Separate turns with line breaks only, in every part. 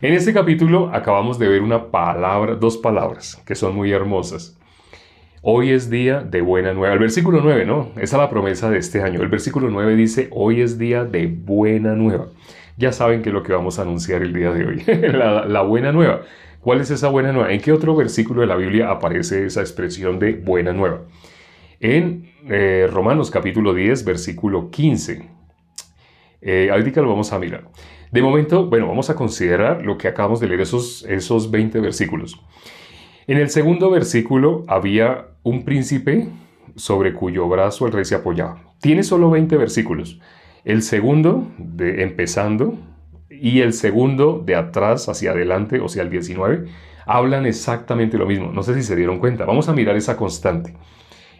En este capítulo acabamos de ver una palabra, dos palabras que son muy hermosas. Hoy es día de buena nueva. El versículo 9, ¿no? Esa es la promesa de este año. El versículo 9 dice, hoy es día de buena nueva. Ya saben que es lo que vamos a anunciar el día de hoy. la buena nueva. ¿Cuál es esa buena nueva? ¿En qué otro versículo de la Biblia aparece esa expresión de buena nueva? En Romanos capítulo 10, versículo 15. Ahorita lo vamos a mirar. De momento, bueno, vamos a considerar lo que acabamos de leer, esos 20 versículos. En el segundo versículo había un príncipe sobre cuyo brazo el rey se apoyaba. Tiene solo 20 versículos. El segundo, empezando, y el segundo de atrás hacia adelante, o sea, el 19, hablan exactamente lo mismo. No sé si se dieron cuenta. Vamos a mirar esa constante.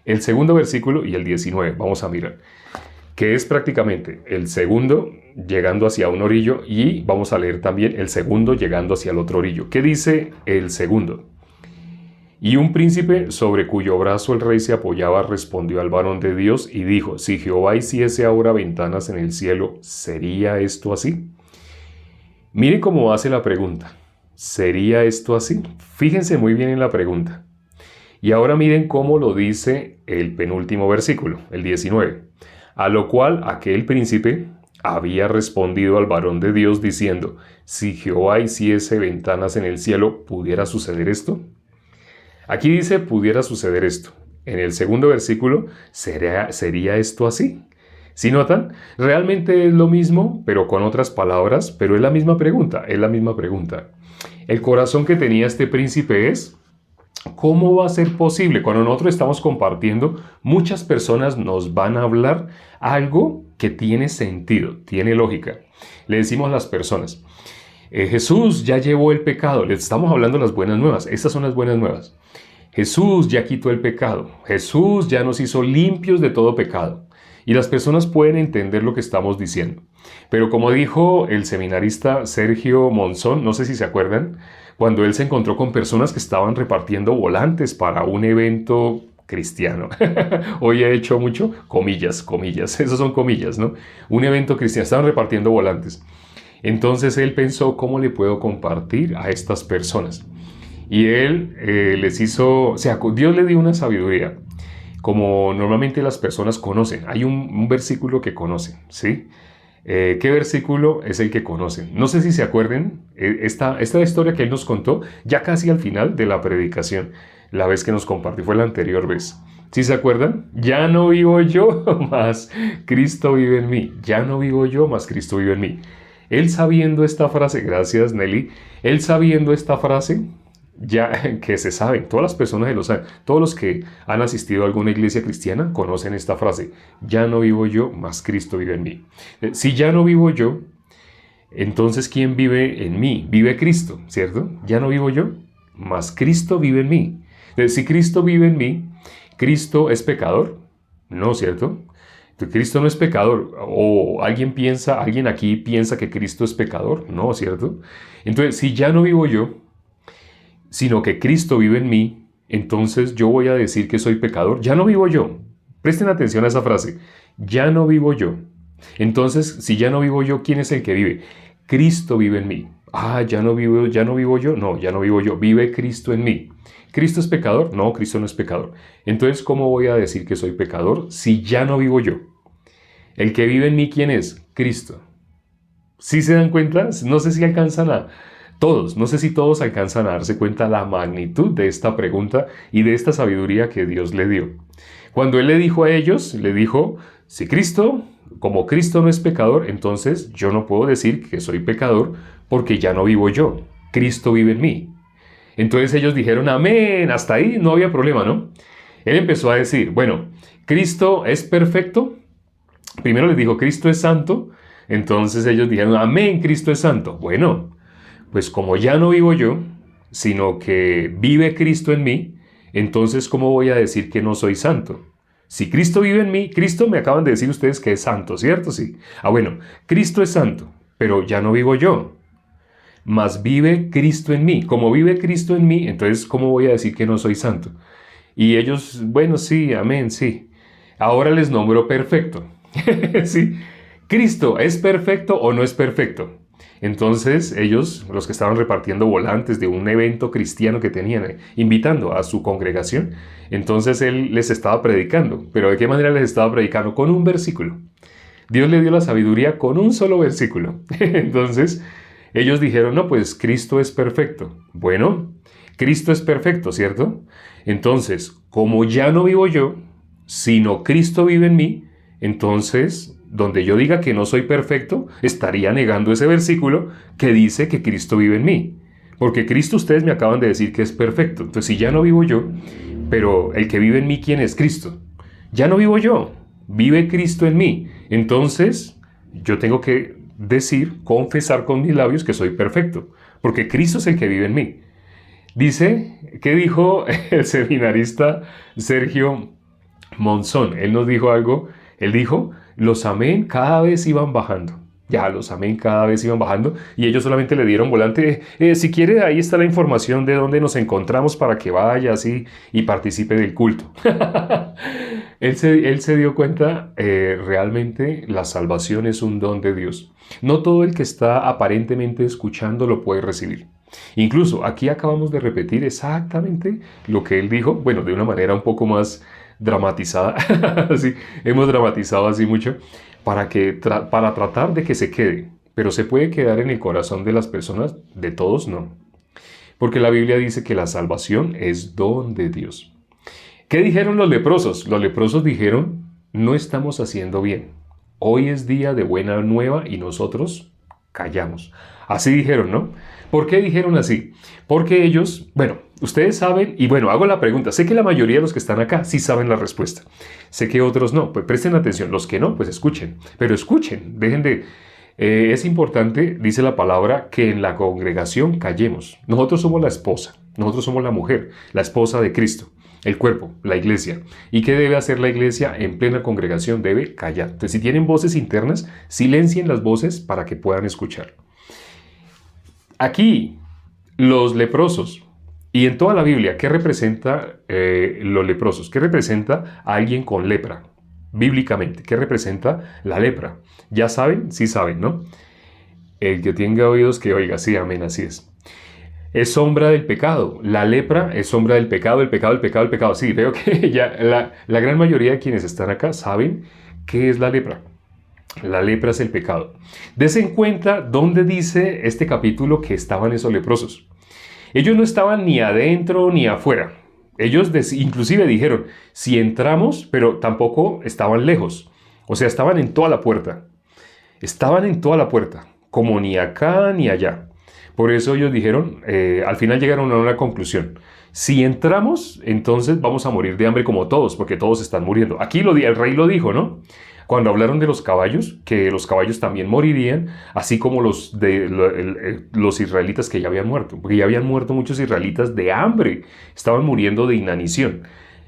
El segundo versículo y el 19, vamos a mirar, que es prácticamente el segundo llegando hacia un orillo y vamos a leer también el segundo llegando hacia el otro orillo. ¿Qué dice el segundo? Y un príncipe sobre cuyo brazo el rey se apoyaba respondió al varón de Dios y dijo, si Jehová hiciese ahora ventanas en el cielo, ¿sería esto así? Mire cómo hace la pregunta. ¿Sería esto así? Fíjense muy bien en la pregunta. Y ahora miren cómo lo dice el penúltimo versículo, el 19. A lo cual aquel príncipe había respondido al varón de Dios diciendo, si Jehová hiciese ventanas en el cielo, ¿pudiera suceder esto? Aquí dice, pudiera suceder esto. En el segundo versículo, ¿sería esto así? ¿Sí notan? Realmente es lo mismo, pero con otras palabras, pero es la misma pregunta, es la misma pregunta. El corazón que tenía este príncipe es, ¿cómo va a ser posible? Cuando nosotros estamos compartiendo, muchas personas nos van a hablar algo que tiene sentido, tiene lógica. Le decimos a las personas, Jesús ya llevó el pecado. Les estamos hablando de las buenas nuevas. Estas son las buenas nuevas. Jesús ya quitó el pecado. Jesús ya nos hizo limpios de todo pecado. Y las personas pueden entender lo que estamos diciendo. Pero como dijo el seminarista Sergio Monzón, no sé si se acuerdan, cuando él se encontró con personas que estaban repartiendo volantes para un evento cristiano. Hoy he hecho mucho comillas, comillas, esos son comillas, ¿no? Un evento cristiano, estaban repartiendo volantes. Entonces él pensó, ¿cómo le puedo compartir a estas personas? Y él les hizo, o sea, Dios le dio una sabiduría, como normalmente las personas conocen. Hay un versículo que conocen, ¿sí? ¿Qué versículo es el que conocen? No sé si se acuerden, esta historia que él nos contó ya casi al final de la predicación, la vez que nos compartió, fue la anterior vez. ¿Sí se acuerdan? Ya no vivo yo, más Cristo vive en mí. Ya no vivo yo, más Cristo vive en mí. Él sabiendo esta frase, gracias Nelly, él sabiendo esta frase, ya que se saben, todas las personas lo saben, todos los que han asistido a alguna iglesia cristiana conocen esta frase, ya no vivo yo, más Cristo vive en mí. Si ya no vivo yo, entonces ¿quién vive en mí? Vive Cristo, ¿cierto? Ya no vivo yo, más Cristo vive en mí. Si Cristo vive en mí, ¿Cristo es pecador? No, ¿cierto? Cristo no es pecador. O alguien aquí piensa que Cristo es pecador. No, ¿cierto? Entonces, si ya no vivo yo, sino que Cristo vive en mí, entonces yo voy a decir que soy pecador. Ya no vivo yo. Presten atención a esa frase. Ya no vivo yo. Entonces, si ya no vivo yo, ¿quién es el que vive? Cristo vive en mí. Ah, ya no vivo yo. No, ya no vivo yo. Vive Cristo en mí. ¿Cristo es pecador? No, Cristo no es pecador. Entonces, ¿cómo voy a decir que soy pecador si ya no vivo yo? El que vive en mí, ¿quién es? Cristo. ¿Sí se dan cuenta? No sé si alcanzan a... Todos, no sé si todos alcanzan a darse cuenta la magnitud de esta pregunta y de esta sabiduría que Dios le dio. Cuando Él le dijo a ellos, le dijo, si Cristo, como Cristo no es pecador, entonces yo no puedo decir que soy pecador porque ya no vivo yo. Cristo vive en mí. Entonces ellos dijeron, amén, hasta ahí no había problema, ¿no? Él empezó a decir, bueno, Cristo es perfecto. Primero les dijo, Cristo es santo. Entonces ellos dijeron, amén, Cristo es santo. Bueno, pues como ya no vivo yo, sino que vive Cristo en mí, entonces ¿cómo voy a decir que no soy santo? Si Cristo vive en mí, Cristo me acaban de decir ustedes que es santo, ¿cierto? Sí. Ah, bueno, Cristo es santo, pero ya no vivo yo, mas vive Cristo en mí. Como vive Cristo en mí, entonces ¿cómo voy a decir que no soy santo? Y ellos, bueno, sí, amén, sí. Ahora les nombro perfecto. ¿Sí? ¿Cristo es perfecto o no es perfecto? Entonces ellos, los que estaban repartiendo volantes de un evento cristiano que tenían, invitando a su congregación, entonces él les estaba predicando. ¿Pero de qué manera les estaba predicando? Con un versículo. Dios le dio la sabiduría con un solo versículo. Entonces ellos dijeron, no, pues Cristo es perfecto. Bueno, Cristo es perfecto, ¿cierto? Entonces, como ya no vivo yo, sino Cristo vive en mí, entonces, donde yo diga que no soy perfecto, estaría negando ese versículo que dice que Cristo vive en mí. Porque Cristo, ustedes me acaban de decir que es perfecto. Entonces, si ya no vivo yo, pero el que vive en mí, ¿quién es? Cristo. Ya no vivo yo, vive Cristo en mí. Entonces, yo tengo que decir, confesar con mis labios que soy perfecto, porque Cristo es el que vive en mí. Dice, ¿qué dijo el seminarista Sergio Monzón? Él nos dijo algo, él dijo, los amén cada vez iban bajando. Ya, los amén cada vez iban bajando y ellos solamente le dieron volante. Si quiere, ahí está la información de dónde nos encontramos para que vaya así y participe del culto. Él se dio cuenta, realmente la salvación es un don de Dios. No todo el que está aparentemente escuchando lo puede recibir. Incluso aquí acabamos de repetir exactamente lo que él dijo, bueno, de una manera un poco más dramatizada. Sí, hemos dramatizado así mucho para tratar de que se quede, pero se puede quedar en el corazón de las personas, de todos no. Porque la Biblia dice que la salvación es don de Dios. ¿Qué dijeron los leprosos? Los leprosos dijeron, no estamos haciendo bien. Hoy es día de buena nueva y nosotros callamos. Así dijeron, ¿no? ¿Por qué dijeron así? Porque ellos, bueno, ustedes saben, y bueno, hago la pregunta, sé que la mayoría de los que están acá sí saben la respuesta, sé que otros no, pues presten atención, los que no, pues escuchen, pero escuchen, dejen de... es importante, dice la palabra, que en la congregación callemos. Nosotros somos la esposa, nosotros somos la mujer, la esposa de Cristo, el cuerpo, la iglesia. ¿Y qué debe hacer la iglesia en plena congregación? Debe callar. Entonces, si tienen voces internas, silencien las voces para que puedan escuchar. Aquí, los leprosos, y en toda la Biblia, ¿qué representa los leprosos? ¿Qué representa a alguien con lepra? Bíblicamente, ¿qué representa la lepra? ¿Ya saben? Sí saben, ¿no? El que tenga oídos que oiga, sí, amén, así es. Es sombra del pecado. La lepra es sombra del pecado, el pecado, el pecado, el pecado. Sí, veo que ya la gran mayoría de quienes están acá saben qué es la lepra. La lepra es el pecado. Dese en cuenta dónde dice este capítulo que estaban esos leprosos. Ellos no estaban ni adentro ni afuera. Ellos inclusive dijeron, si entramos, pero tampoco estaban lejos. O sea, estaban en toda la puerta. Estaban en toda la puerta, como ni acá ni allá. Por eso ellos dijeron, al final llegaron a una conclusión. Si entramos, entonces vamos a morir de hambre como todos, porque todos están muriendo. Aquí el rey lo dijo, ¿no? Cuando hablaron de los caballos, que los caballos también morirían, así como los israelitas que ya habían muerto, porque ya habían muerto muchos israelitas de hambre, estaban muriendo de inanición.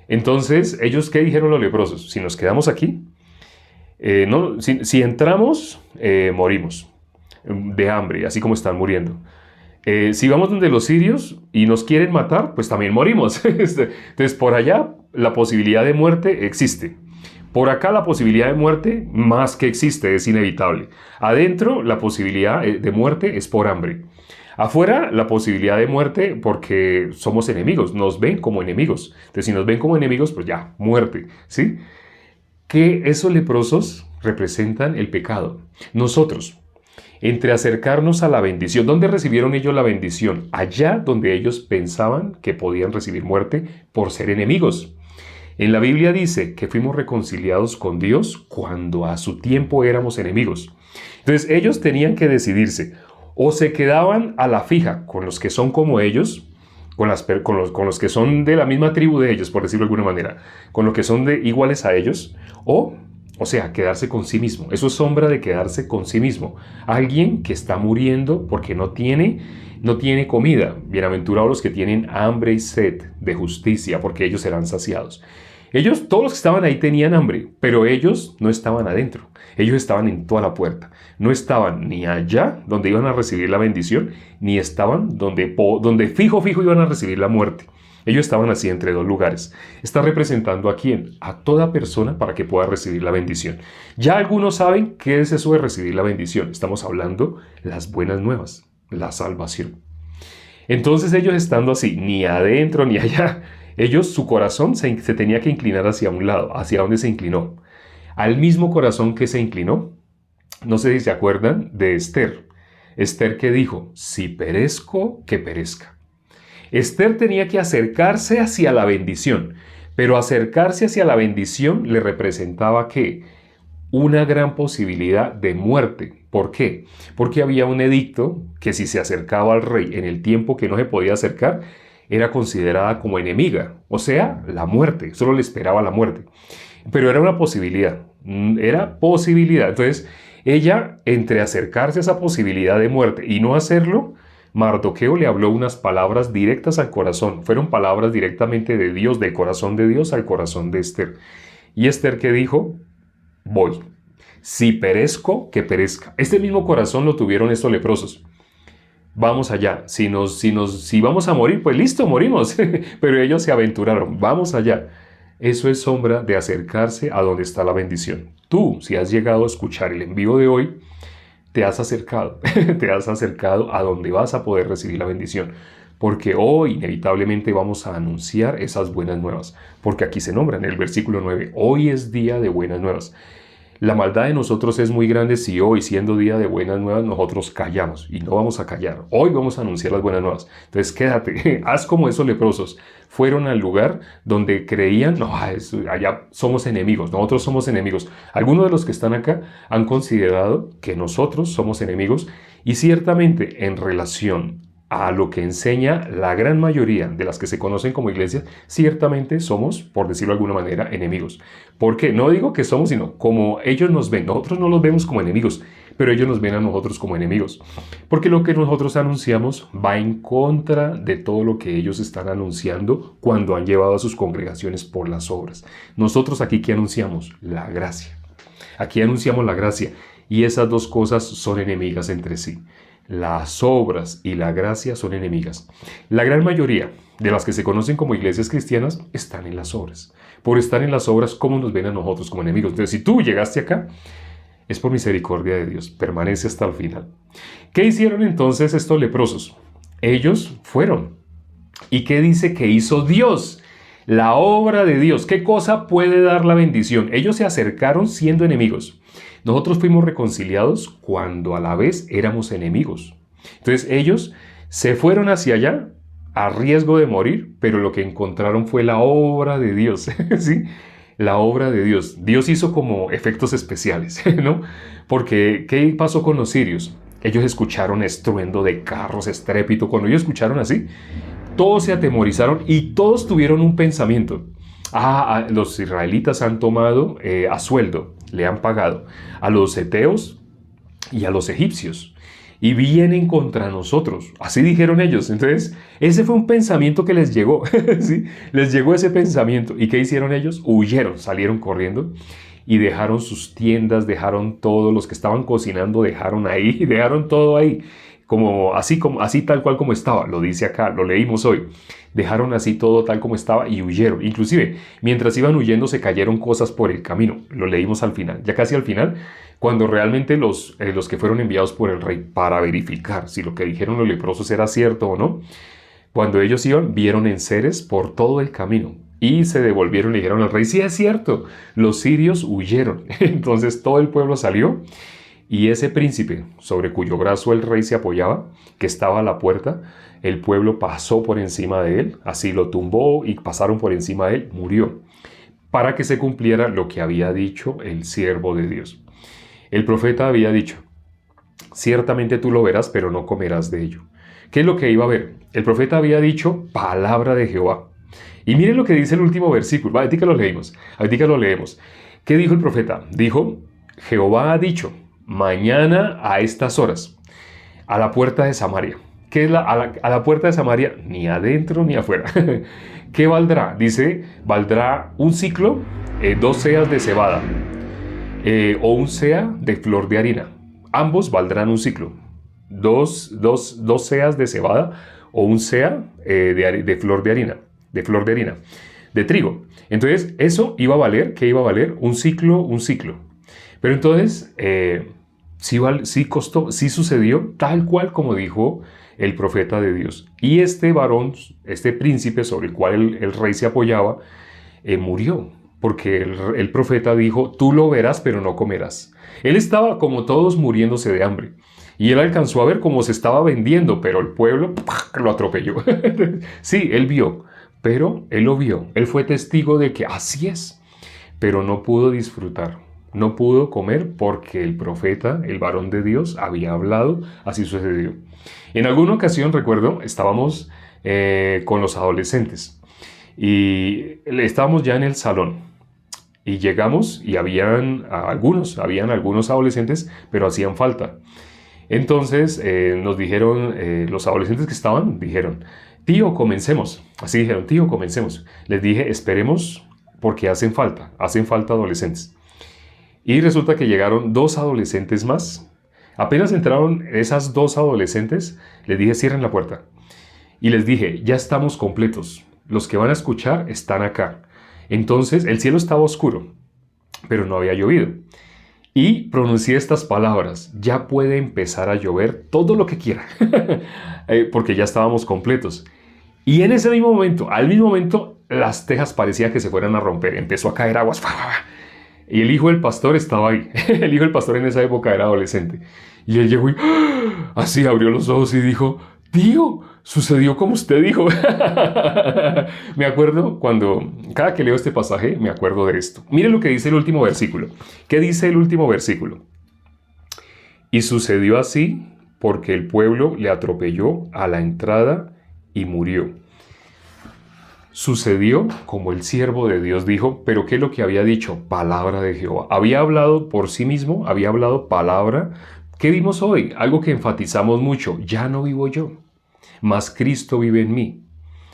Entonces, ¿ellos qué dijeron los leprosos? Si nos quedamos aquí, no, si entramos, morimos de hambre, así como están muriendo. Si vamos donde los sirios y nos quieren matar, pues también morimos. Entonces, por allá la posibilidad de muerte existe. Por acá la posibilidad de muerte más que existe, es inevitable. Adentro la posibilidad de muerte es por hambre. Afuera la posibilidad de muerte porque somos enemigos, nos ven como enemigos. Entonces si nos ven como enemigos, pues ya, muerte, ¿sí? Que esos leprosos representan el pecado. Nosotros, entre acercarnos a la bendición, ¿dónde recibieron ellos la bendición? Allá donde ellos pensaban que podían recibir muerte por ser enemigos. En la Biblia dice que fuimos reconciliados con Dios cuando a su tiempo éramos enemigos. Entonces ellos tenían que decidirse, o se quedaban a la fija con los que son como ellos, con los que son de la misma tribu de ellos, por decirlo de alguna manera, con los que son iguales a ellos, o sea, quedarse con sí mismo. Eso es sombra de quedarse con sí mismo. Alguien que está muriendo porque no tiene comida. Bienaventurados los que tienen hambre y sed de justicia, porque ellos serán saciados. Todos los que estaban ahí tenían hambre, pero ellos no estaban adentro. Ellos estaban en toda la puerta. No estaban ni allá donde iban a recibir la bendición, ni estaban donde fijo iban a recibir la muerte. Ellos estaban así entre dos lugares. Está representando a quién? A toda persona para que pueda recibir la bendición. Ya algunos saben qué es eso de recibir la bendición. Estamos hablando las buenas nuevas, la salvación. Entonces ellos estando así, ni adentro ni allá, ellos, su corazón se tenía que inclinar hacia un lado. ¿Hacia dónde se inclinó? Al mismo corazón que se inclinó. No sé si se acuerdan de Esther. Esther que dijo, si perezco, que perezca. Esther tenía que acercarse hacia la bendición, pero acercarse hacia la bendición le representaba ¿qué? Una gran posibilidad de muerte. ¿Por qué? Porque había un edicto que si se acercaba al rey en el tiempo que no se podía acercar, era considerada como enemiga, o sea, la muerte, solo le esperaba la muerte. Pero era una posibilidad, era posibilidad. Entonces, ella, entre acercarse a esa posibilidad de muerte y no hacerlo, Mardoqueo le habló unas palabras directas al corazón. Fueron palabras directamente de Dios, del corazón de Dios al corazón de Esther. Y Esther que dijo, voy. Si perezco, que perezca. Este mismo corazón lo tuvieron estos leprosos. Vamos allá. Si vamos a morir, pues listo, morimos. Pero ellos se aventuraron. Vamos allá. Eso es sombra de acercarse a donde está la bendición. Tú, si has llegado a escuchar el envío de hoy, te has acercado a donde vas a poder recibir la bendición. Porque hoy inevitablemente vamos a anunciar esas buenas nuevas. Porque aquí se nombra en el versículo 9, hoy es día de buenas nuevas. La maldad de nosotros es muy grande si hoy, siendo día de buenas nuevas, nosotros callamos. Y no vamos a callar. Hoy vamos a anunciar las buenas nuevas. Entonces quédate, haz como esos leprosos. Fueron al lugar donde creían, no, allá somos enemigos, nosotros somos enemigos. Algunos de los que están acá han considerado que nosotros somos enemigos y ciertamente en relación a lo que enseña la gran mayoría de las que se conocen como iglesias, ciertamente somos, por decirlo de alguna manera, enemigos. ¿Por qué? No digo que somos, sino como ellos nos ven. Nosotros no los vemos como enemigos, pero ellos nos ven a nosotros como enemigos. Porque lo que nosotros anunciamos va en contra de todo lo que ellos están anunciando cuando han llevado a sus congregaciones por las obras. Nosotros aquí, ¿qué anunciamos? La gracia. Aquí anunciamos la gracia y esas dos cosas son enemigas entre sí. Las obras y la gracia son enemigas. La gran mayoría de las que se conocen como iglesias cristianas están en las obras. Por estar en las obras, ¿cómo nos ven a nosotros como enemigos? Entonces, si tú llegaste acá, es por misericordia de Dios. Permanece hasta el final. ¿Qué hicieron entonces estos leprosos? Ellos fueron. ¿Y qué dice que hizo Dios? La obra de Dios. ¿Qué cosa puede dar la bendición? Ellos se acercaron siendo enemigos. Nosotros fuimos reconciliados cuando a la vez éramos enemigos. Entonces ellos se fueron hacia allá a riesgo de morir, pero lo que encontraron fue la obra de Dios, ¿sí? La obra de Dios. Dios hizo como efectos especiales, ¿no? Porque, ¿qué pasó con los sirios? Ellos escucharon estruendo de carros, estrépito. Cuando ellos escucharon así, todos se atemorizaron y todos tuvieron un pensamiento. Los israelitas han tomado a sueldo, le han pagado a los heteos y a los egipcios y vienen contra nosotros. Así dijeron ellos. Entonces, ese fue un pensamiento que les llegó. ¿Sí? Les llegó ese pensamiento. ¿Y qué hicieron ellos? Huyeron, salieron corriendo y dejaron sus tiendas, dejaron todos los que estaban cocinando, dejaron ahí, dejaron todo ahí. Así tal cual como estaba, lo dice acá, lo leímos hoy. Dejaron así todo tal como estaba y huyeron. Inclusive, mientras iban huyendo se cayeron cosas por el camino. Lo leímos al final, ya casi al final, cuando realmente los que fueron enviados por el rey para verificar si lo que dijeron los leprosos era cierto o no, cuando ellos iban, vieron enseres por todo el camino. Y se devolvieron y le dijeron al rey, sí es cierto, los sirios huyeron. Entonces todo el pueblo salió. Y ese príncipe, sobre cuyo brazo el rey se apoyaba, que estaba a la puerta, el pueblo pasó por encima de él, así lo tumbó y pasaron por encima de él, murió, para que se cumpliera lo que había dicho el siervo de Dios. El profeta había dicho, ciertamente tú lo verás, pero no comerás de ello. ¿Qué es lo que iba a ver? El profeta había dicho, palabra de Jehová. Y miren lo que dice el último versículo, ahorita lo leemos. ¿Qué dijo el profeta? Dijo, Jehová ha dicho, mañana a estas horas, a la puerta de Samaria. ¿Qué es a la puerta de Samaria? Ni adentro ni afuera. ¿Qué valdrá? Dice, valdrá un ciclo, 2 seas de cebada, o un sea de flor de harina. Ambos valdrán un ciclo. Dos seas de cebada o un sea de flor de harina. de flor de harina, de trigo. Entonces, eso iba a valer, ¿qué iba a valer? Un ciclo, un ciclo. Pero entonces, sí costó, sí sucedió tal cual como dijo el profeta de Dios. Y este varón, este príncipe sobre el cual el rey se apoyaba, murió. Porque el profeta dijo, tú lo verás, pero no comerás. Él estaba, como todos, muriéndose de hambre. Y él alcanzó a ver cómo se estaba vendiendo, pero el pueblo lo atropelló. Sí, él vio, pero él lo vio. Él fue testigo de que así es, pero no pudo disfrutar. No pudo comer porque el profeta, el varón de Dios, había hablado, así sucedió. En alguna ocasión, recuerdo, estábamos con los adolescentes y estábamos ya en el salón. Y llegamos y habían algunos adolescentes, pero hacían falta. Entonces nos dijeron, los adolescentes que estaban, dijeron, tío, comencemos. Así dijeron, tío, comencemos. Les dije, esperemos porque hacen falta adolescentes. Y resulta que llegaron 2 adolescentes más. Apenas entraron esas 2 adolescentes, les dije, cierren la puerta. Y les dije, ya estamos completos. Los que van a escuchar están acá. Entonces el cielo estaba oscuro, pero no había llovido. Y pronuncié estas palabras, ya puede empezar a llover todo lo que quiera, porque ya estábamos completos. Y en ese mismo momento, al mismo momento, las tejas parecían que se fueran a romper, empezó a caer aguas. Y el hijo del pastor estaba ahí. El hijo del pastor en esa época era adolescente. Y él llegó y así abrió los ojos y dijo, tío, sucedió como usted dijo. Me acuerdo cada que leo este pasaje, me acuerdo de esto. Mire lo que dice el último versículo. ¿Qué dice el último versículo? Y sucedió así porque el pueblo le atropelló a la entrada y murió. Sucedió como el siervo de Dios dijo, pero ¿qué es lo que había dicho? Palabra de Jehová. Había hablado por sí mismo, había hablado palabra. ¿Qué vimos hoy? Algo que enfatizamos mucho. Ya no vivo yo, mas Cristo vive en mí.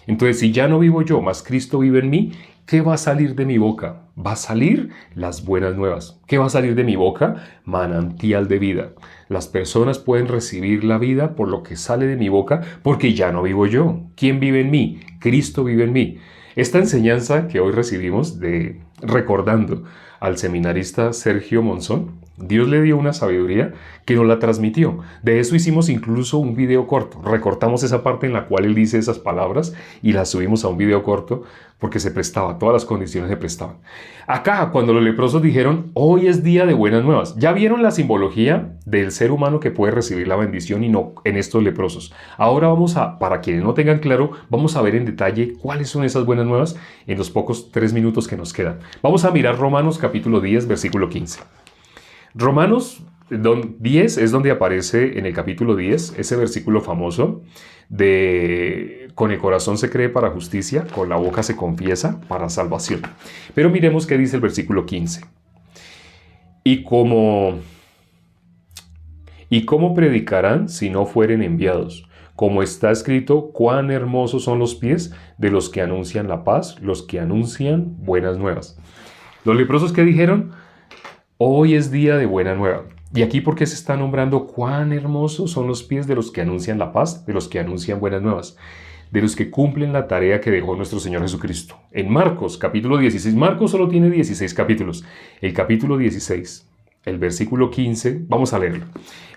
Entonces, si ya no vivo yo, mas Cristo vive en mí, ¿qué va a salir de mi boca? Va a salir las buenas nuevas. ¿Qué va a salir de mi boca? Manantial de vida. Las personas pueden recibir la vida por lo que sale de mi boca, porque ya no vivo yo. ¿Quién vive en mí? Cristo vive en mí. Esta enseñanza que hoy recibimos recordando al seminarista Sergio Monzón, Dios le dio una sabiduría que nos la transmitió. De eso hicimos incluso un video corto. Recortamos esa parte en la cual él dice esas palabras y las subimos a un video corto porque se prestaba, todas las condiciones se prestaban. Acá, cuando los leprosos dijeron, hoy es día de buenas nuevas, ya vieron la simbología del ser humano que puede recibir la bendición y no en estos leprosos. Ahora para quienes no tengan claro, vamos a ver en detalle cuáles son esas buenas nuevas en los pocos 3 minutos que nos quedan. Vamos a mirar Romanos capítulo 10, versículo 15. Romanos 10 es donde aparece en el capítulo 10 ese versículo famoso de con el corazón se cree para justicia, con la boca se confiesa para salvación. Pero miremos qué dice el versículo 15. ¿Y cómo predicarán si no fueren enviados? Como está escrito, cuán hermosos son los pies de los que anuncian la paz, los que anuncian buenas nuevas. Los leprosos, ¿qué dijeron? Hoy es día de buena nueva. Y aquí, ¿por qué se está nombrando cuán hermosos son los pies de los que anuncian la paz, de los que anuncian buenas nuevas, de los que cumplen la tarea que dejó nuestro Señor Jesucristo? En Marcos, capítulo 16, Marcos solo tiene 16 capítulos. El capítulo 16, el versículo 15, vamos a leerlo.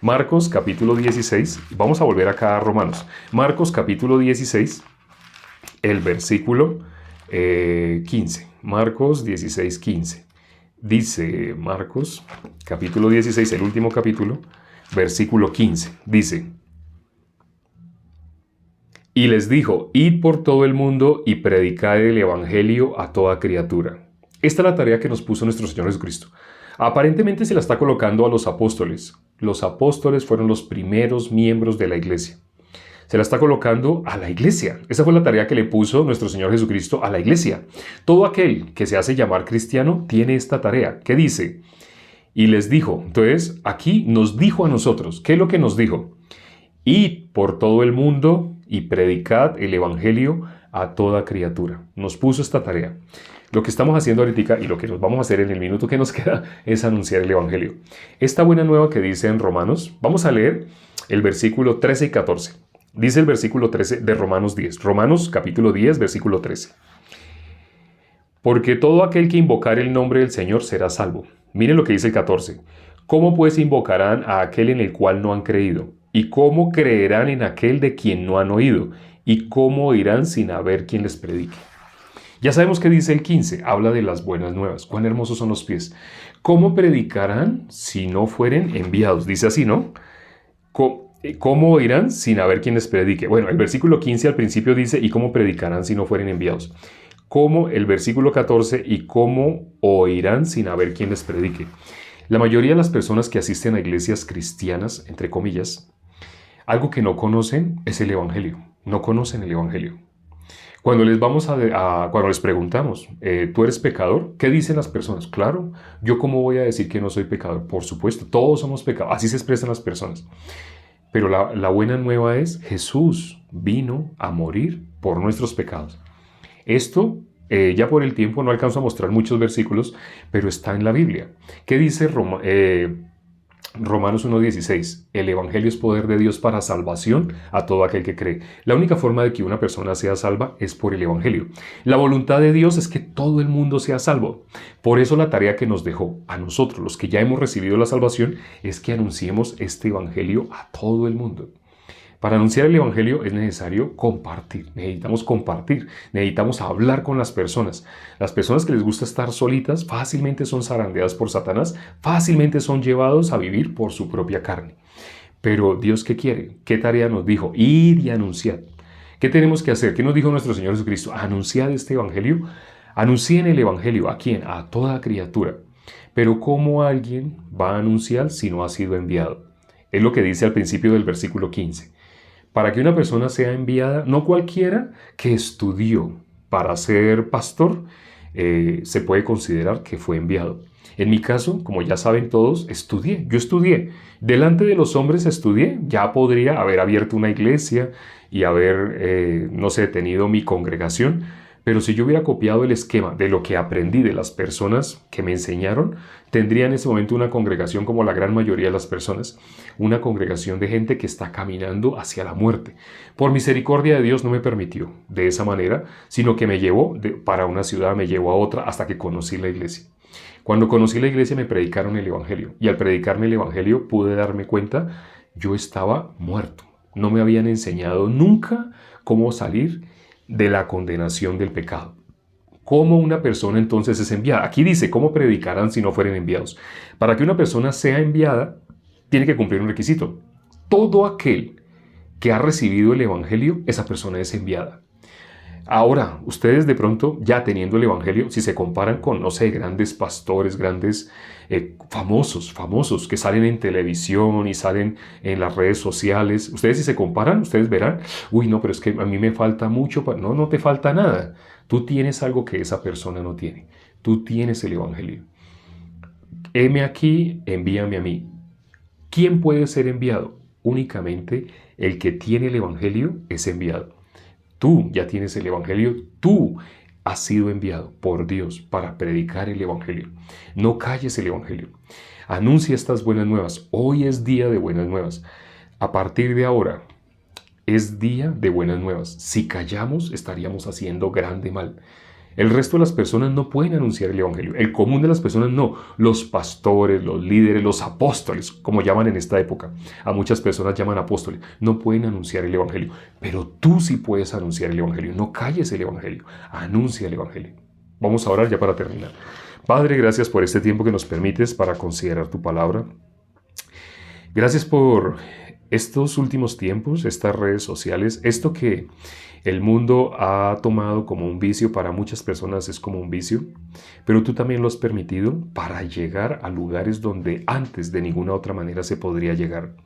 Marcos, capítulo 16, vamos a volver acá a Romanos. Marcos, capítulo 16, el versículo 15. Marcos 16, 15. Dice Marcos, capítulo 16, el último capítulo, versículo 15. Dice, y les dijo, id por todo el mundo y predicad el evangelio a toda criatura. Esta es la tarea que nos puso nuestro Señor Jesucristo. Aparentemente se la está colocando a los apóstoles. Los apóstoles fueron los primeros miembros de la iglesia. Se la está colocando a la iglesia. Esa fue la tarea que le puso nuestro Señor Jesucristo a la iglesia. Todo aquel que se hace llamar cristiano tiene esta tarea. ¿Qué dice? Y les dijo. Entonces, aquí nos dijo a nosotros. ¿Qué es lo que nos dijo? Id por todo el mundo y predicad el evangelio a toda criatura. Nos puso esta tarea. Lo que estamos haciendo ahorita y lo que nos vamos a hacer en el minuto que nos queda es anunciar el evangelio. Esta buena nueva que dice en Romanos, vamos a leer el versículo 13 y 14. Dice el versículo 13 de Romanos 10. Romanos capítulo 10, versículo 13. Porque todo aquel que invocare el nombre del Señor será salvo. Miren lo que dice el 14. ¿Cómo pues invocarán a aquel en el cual no han creído? ¿Y cómo creerán en aquel de quien no han oído? ¿Y cómo oirán sin haber quien les predique? Ya sabemos que dice el 15, habla de las buenas nuevas. Cuán hermosos son los pies. ¿Cómo predicarán si no fueren enviados? Dice así, ¿no? ¿Cómo oirán sin haber quien les predique? Bueno, el versículo 15 al principio dice, ¿y cómo predicarán si no fueren enviados? Como el versículo 14, ¿y cómo oirán sin haber quien les predique? La mayoría de las personas que asisten a iglesias cristianas, entre comillas, algo que no conocen es el Evangelio. No conocen el Evangelio. Cuando cuando les preguntamos, ¿tú eres pecador? ¿Qué dicen las personas? Claro, ¿yo cómo voy a decir que no soy pecador? Por supuesto, todos somos pecadores. Así se expresan las personas. Pero la buena nueva es, Jesús vino a morir por nuestros pecados. Esto, ya por el tiempo, no alcanzo a mostrar muchos versículos, pero está en la Biblia. ¿Qué dice Romanos 1:16? El Evangelio es poder de Dios para salvación a todo aquel que cree. La única forma de que una persona sea salva es por el Evangelio. La voluntad de Dios es que todo el mundo sea salvo. Por eso la tarea que nos dejó a nosotros, los que ya hemos recibido la salvación, es que anunciemos este Evangelio a todo el mundo. Para anunciar el Evangelio es necesario compartir, necesitamos hablar con las personas. Las personas que les gusta estar solitas fácilmente son zarandeadas por Satanás, fácilmente son llevados a vivir por su propia carne. Pero Dios, ¿qué quiere? ¿Qué tarea nos dijo? Ir y anunciar. ¿Qué tenemos que hacer? ¿Qué nos dijo nuestro Señor Jesucristo? Anunciar este Evangelio. Anuncien el Evangelio. ¿A quién? A toda criatura. Pero ¿cómo alguien va a anunciar si no ha sido enviado? Es lo que dice al principio del versículo 15. Para que una persona sea enviada, no cualquiera que estudió para ser pastor se puede considerar que fue enviado. En mi caso, como ya saben todos, yo estudié. Delante de los hombres estudié, ya podría haber abierto una iglesia y haber, no sé, tenido mi congregación. Pero si yo hubiera copiado el esquema de lo que aprendí de las personas que me enseñaron, tendría en ese momento una congregación como la gran mayoría de las personas, una congregación de gente que está caminando hacia la muerte. Por misericordia de Dios no me permitió de esa manera, sino que me llevó para una ciudad, me llevó a otra hasta que conocí la iglesia. Cuando conocí la iglesia me predicaron el Evangelio y al predicarme el Evangelio pude darme cuenta, yo estaba muerto. No me habían enseñado nunca cómo salir de la condenación del pecado. ¿Cómo una persona entonces es enviada? Aquí dice, ¿cómo predicarán si no fueren enviados? Para que una persona sea enviada, tiene que cumplir un requisito. Todo aquel que ha recibido el Evangelio, esa persona es enviada. Ahora, ustedes de pronto, ya teniendo el Evangelio, si se comparan con, no sé, grandes pastores, grandes famosos que salen en televisión y salen en las redes sociales, ustedes si se comparan, ustedes verán, uy, no, pero es que a mí me falta mucho. No, no te falta nada. Tú tienes algo que esa persona no tiene. Tú tienes el Evangelio. Heme aquí, envíame a mí. ¿Quién puede ser enviado? Únicamente el que tiene el Evangelio es enviado. Tú ya tienes el Evangelio, tú has sido enviado por Dios para predicar el Evangelio. No calles el Evangelio. Anuncia estas buenas nuevas. Hoy es día de buenas nuevas. A partir de ahora es día de buenas nuevas. Si callamos, estaríamos haciendo grande mal. El resto de las personas no pueden anunciar el Evangelio. El común de las personas no. Los pastores, los líderes, los apóstoles, como llaman en esta época. A muchas personas llaman apóstoles. No pueden anunciar el Evangelio. Pero tú sí puedes anunciar el Evangelio. No calles el Evangelio. Anuncia el Evangelio. Vamos a orar ya para terminar. Padre, gracias por este tiempo que nos permites para considerar tu palabra. Gracias por estos últimos tiempos, estas redes sociales, esto que el mundo ha tomado como un vicio, para muchas personas es como un vicio, pero tú también lo has permitido para llegar a lugares donde antes de ninguna otra manera se podría llegar.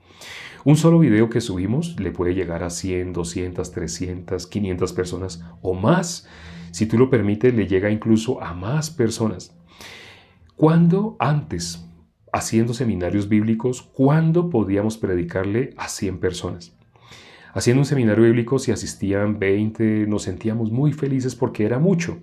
Un solo video que subimos le puede llegar a 100, 200, 300, 500 personas o más. Si tú lo permites, le llega incluso a más personas. ¿Cuándo antes, haciendo seminarios bíblicos, cuándo podíamos predicarle a 100 personas? Haciendo un seminario bíblico, si asistían 20, nos sentíamos muy felices porque era mucho.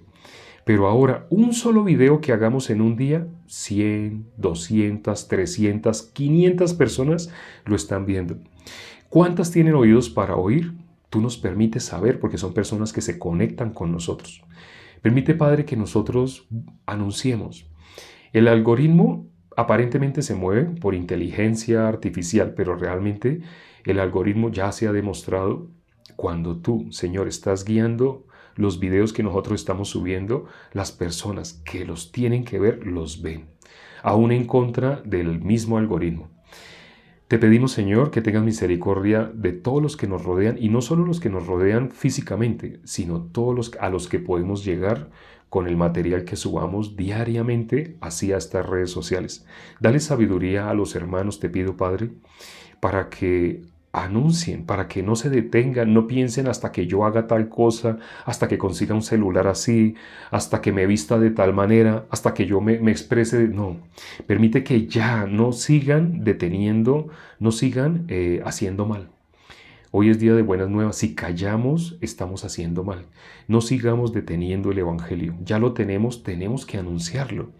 Pero ahora, un solo video que hagamos en un día, 100, 200, 300, 500 personas lo están viendo. ¿Cuántas tienen oídos para oír? Tú nos permites saber porque son personas que se conectan con nosotros. Permite, Padre, que nosotros anunciemos. El algoritmo aparentemente se mueve por inteligencia artificial, pero realmente el algoritmo ya se ha demostrado cuando tú, Señor, estás guiando los videos que nosotros estamos subiendo, las personas que los tienen que ver los ven, aún en contra del mismo algoritmo. Te pedimos, Señor, que tengas misericordia de todos los que nos rodean, y no solo los que nos rodean físicamente, sino todos los a los que podemos llegar con el material que subamos diariamente hacia estas redes sociales. Dale sabiduría a los hermanos, te pido, Padre, para que anuncien, para que no se detengan, no piensen hasta que yo haga tal cosa, hasta que consiga un celular así, hasta que me vista de tal manera, hasta que yo me exprese. No, permite que ya no sigan deteniendo, no sigan haciendo mal. Hoy es día de buenas nuevas. Si callamos, estamos haciendo mal. No sigamos deteniendo el Evangelio. Ya lo tenemos, tenemos que anunciarlo.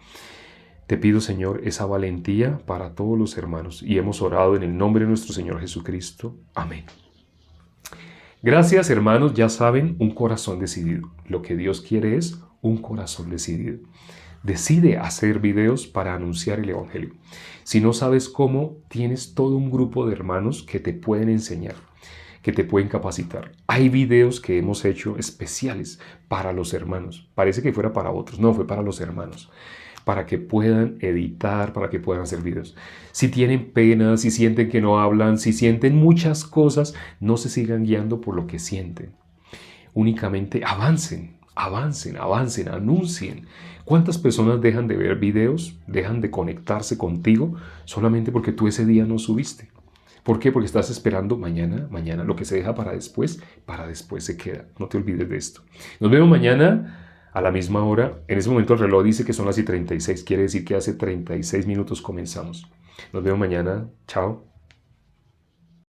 Te pido, Señor, esa valentía para todos los hermanos, y hemos orado en el nombre de nuestro Señor Jesucristo. Amén. Gracias, hermanos. Ya saben, un corazón decidido. Lo que Dios quiere es un corazón decidido. Decide hacer videos para anunciar el Evangelio. Si no sabes cómo, tienes todo un grupo de hermanos que te pueden enseñar, que te pueden capacitar. Hay videos que hemos hecho especiales para los hermanos. Parece que fuera para otros. No, fue para los hermanos, para que puedan editar, para que puedan hacer videos. Si tienen pena, si sienten que no hablan, si sienten muchas cosas, no se sigan guiando por lo que sienten. Únicamente avancen, avancen, avancen, anuncien. ¿Cuántas personas dejan de ver videos, dejan de conectarse contigo solamente porque tú ese día no subiste? ¿Por qué? Porque estás esperando mañana, lo que se deja para después se queda. No te olvides de esto. Nos vemos mañana a la misma hora. En ese momento el reloj dice que son las 36, quiere decir que hace 36 minutos comenzamos. Nos vemos mañana. Chao.